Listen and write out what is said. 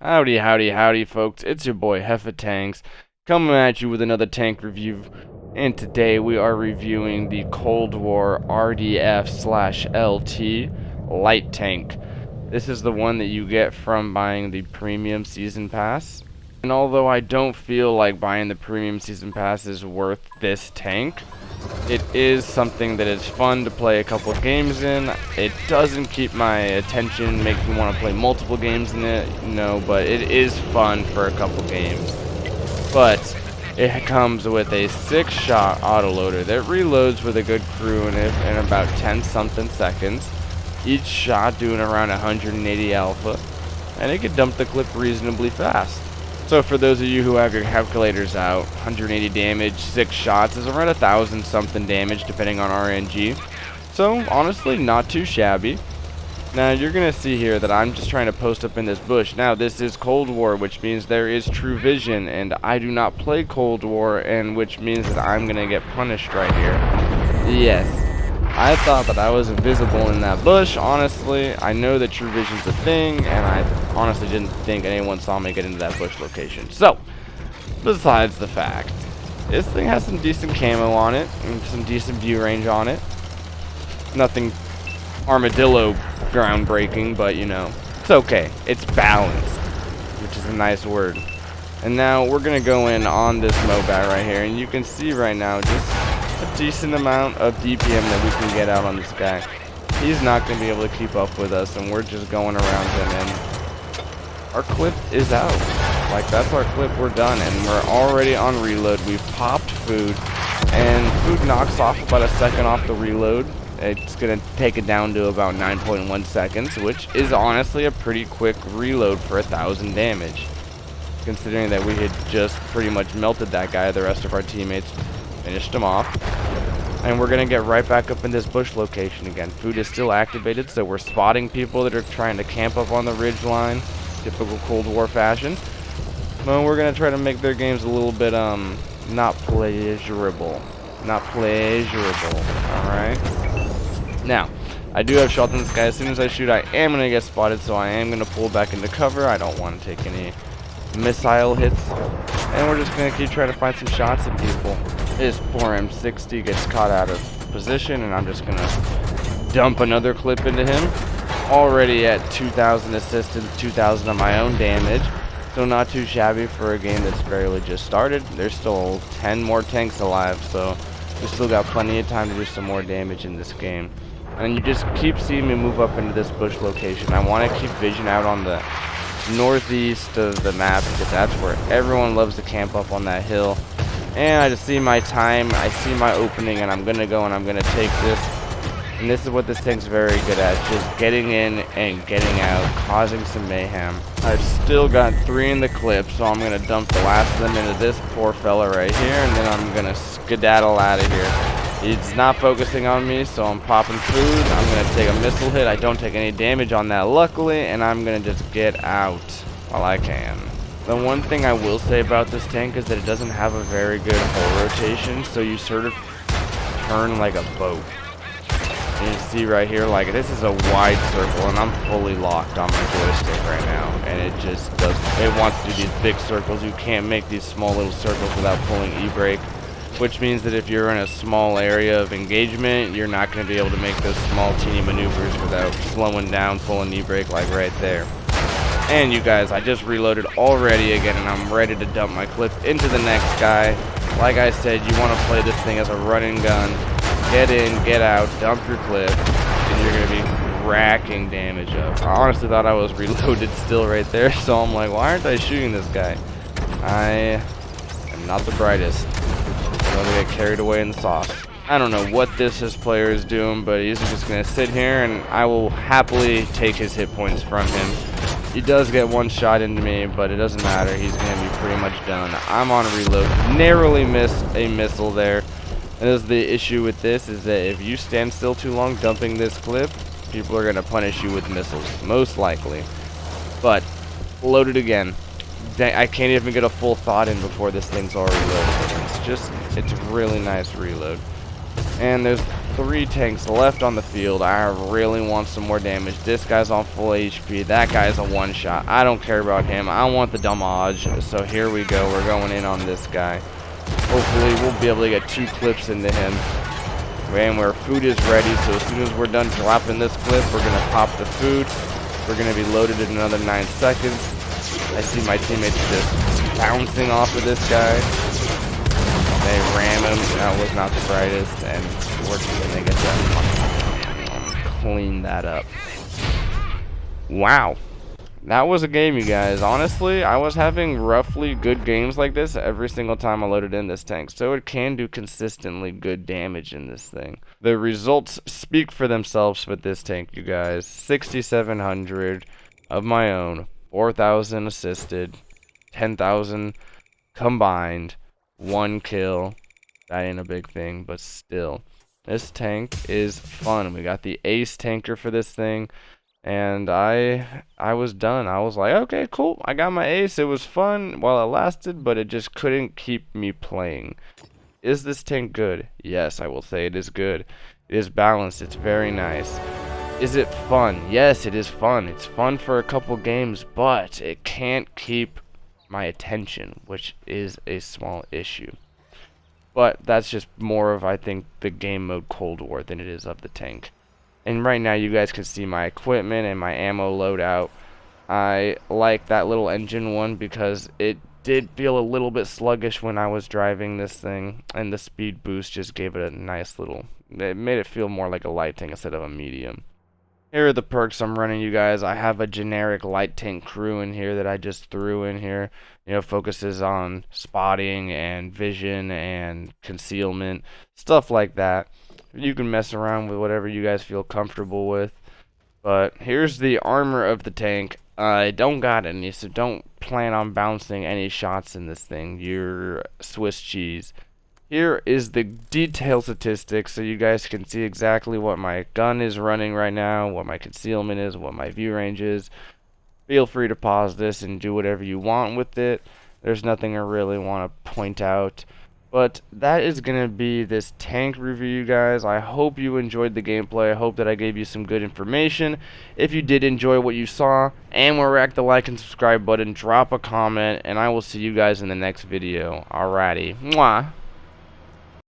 Howdy, howdy, howdy, folks. It's your boy Heffa Tanks coming at you with another tank review. And today we are reviewing the Cold War RDF/LT light tank. This is the one that you get from buying the premium season pass. And although I don't feel like buying the premium season pass is worth this tank, it is something that is fun to play a couple games in. It doesn't keep my attention, make me want to play multiple games in it, but it is fun for a couple games. But it comes with a 6-shot autoloader that reloads with a good crew in it in about 10 something seconds. Each shot doing around 180 alpha, and it can dump the clip reasonably fast. So for those of you who have your calculators out, 180 damage, 6 shots is around 1,000 something damage depending on RNG. So honestly, not too shabby. Now you're gonna see here that I'm just trying to post up in this bush. Now this is Cold War, which means there is true vision, and I do not play Cold War, and which means that I'm gonna get punished right here. Yes. I thought that I was invisible in that bush. Honestly, I know that true vision's a thing, and I honestly didn't think anyone saw me get into that bush location. So, besides the fact, this thing has some decent camo on it, and some decent view range on it. Nothing armadillo groundbreaking, but it's okay. It's balanced, which is a nice word. And now we're gonna go in on this MOBAT right here, and you can see right now just a decent amount of DPM that we can get out on this guy. He's not going to be able to keep up with us, and we're just going around him, and our clip is out. Like, that's our clip. We're done, and we're already on reload. We've popped food, and food knocks off about a second off the reload. It's going to take it down to about 9.1 seconds, which is honestly a pretty quick reload for 1,000 damage, considering that we had just pretty much melted that guy. The rest of our teammates finished him off, and we're gonna get right back up in this bush location again. Food is still activated, so we're spotting people that are trying to camp up on the ridge line, typical Cold War fashion. Well, we're gonna try to make their games a little bit not pleasurable. Alright, now I do have shots on this guy. As soon as I shoot, I am gonna get spotted, so I am gonna pull back into cover. I don't want to take any missile hits, and we're just gonna keep trying to find some shots at people. This poor M60 gets caught out of position, and I'm just gonna dump another clip into him. Already at 2,000 assistance, 2,000 of my own damage, so not too shabby for a game that's barely just started. There's still 10 more tanks alive, so we still got plenty of time to do some more damage in this game. And you just keep seeing me move up into this bush location. I want to keep vision out on the northeast of the map, because that's where everyone loves to camp up on that hill. And I just see my time, I see my opening, and I'm gonna go and I'm gonna take this. And this is what this tank's very good at, just getting in and getting out, causing some mayhem. I've still got 3 in the clip, so I'm gonna dump the last of them into this poor fella right here, and then I'm gonna skedaddle out of here. He's not focusing on me, so I'm popping food. I'm gonna take a missile hit. I don't take any damage on that, luckily, and I'm gonna just get out while I can. The one thing I will say about this tank is that it doesn't have a very good hull rotation, so you sort of turn like a boat. And you see right here, like, this is a wide circle, and I'm fully locked on my joystick right now, and it just doesn't. It wants to do these big circles. You can't make these small little circles without pulling E-brake, which means that if you're in a small area of engagement, you're not going to be able to make those small teeny maneuvers without slowing down, pulling E-brake like right there. And you guys, I just reloaded already again, and I'm ready to dump my clip into the next guy. Like I said, you want to play this thing as a running gun. Get in, get out, dump your clip, and you're going to be racking damage up. I honestly thought I was reloaded still right there, so I'm like, why aren't I shooting this guy? I am not the brightest. I'm going to get carried away in the sauce. I don't know what this player is doing, but he's just going to sit here, and I will happily take his hit points from him. He does get one shot into me, but it doesn't matter. He's going to be pretty much done. I'm on reload. Narrowly missed a missile there. And this is the issue with this, is that if you stand still too long dumping this clip, people are going to punish you with missiles, most likely. But, loaded again. I can't even get a full thought in before this thing's already loaded. It's a really nice reload. And there's 3 tanks left on the field. I really want some more damage. This guy's on full HP. That guy's a one-shot. I don't care about him. I want the damage. So here we go. We're going in on this guy. Hopefully we'll be able to get 2 clips into him. And our food is ready. So as soon as we're done dropping this clip, we're going to pop the food. We're going to be loaded in another 9 seconds. I see my teammates just bouncing off of this guy. They ram him. That was not the brightest, and we're just gonna get that clean that up. Wow, that was a game, you guys. Honestly, I was having roughly good games like this every single time I loaded in this tank, so it can do consistently good damage in this thing. The results speak for themselves with this tank, you guys. 6,700 of my own, 4,000 assisted, 10,000 combined. 1 kill. That ain't a big thing, but still. This tank is fun. We got the ace tanker for this thing, and I was done. I was like, okay, cool. I got my ace. It was fun while it lasted, but it just couldn't keep me playing. Is this tank good? Yes, I will say it is good. It is balanced. It's very nice. Is it fun? Yes, it is fun. It's fun for a couple games, but it can't keep my attention, which is a small issue. But that's just more of, I think, the game mode Cold War than it is of the tank. And right now you guys can see my equipment and my ammo loadout. I like that little engine one because it did feel a little bit sluggish when I was driving this thing, and the speed boost just gave it a nice little, it made it feel more like a light tank instead of a medium. Here are the perks I'm running, you guys. I have a generic light tank crew in here that I just threw in here. You know, focuses on spotting and vision and concealment, stuff like that. You can mess around with whatever you guys feel comfortable with. But here's the armor of the tank. I don't got any, so don't plan on bouncing any shots in this thing. You're Swiss cheese. Here is the detail statistics so you guys can see exactly what my gun is running right now, what my concealment is, what my view range is. Feel free to pause this and do whatever you want with it. There's nothing I really want to point out. But that is going to be this tank review, you guys. I hope you enjoyed the gameplay. I hope that I gave you some good information. If you did enjoy what you saw and will rack the like and subscribe button, drop a comment, and I will see you guys in the next video. Alrighty. Mwah.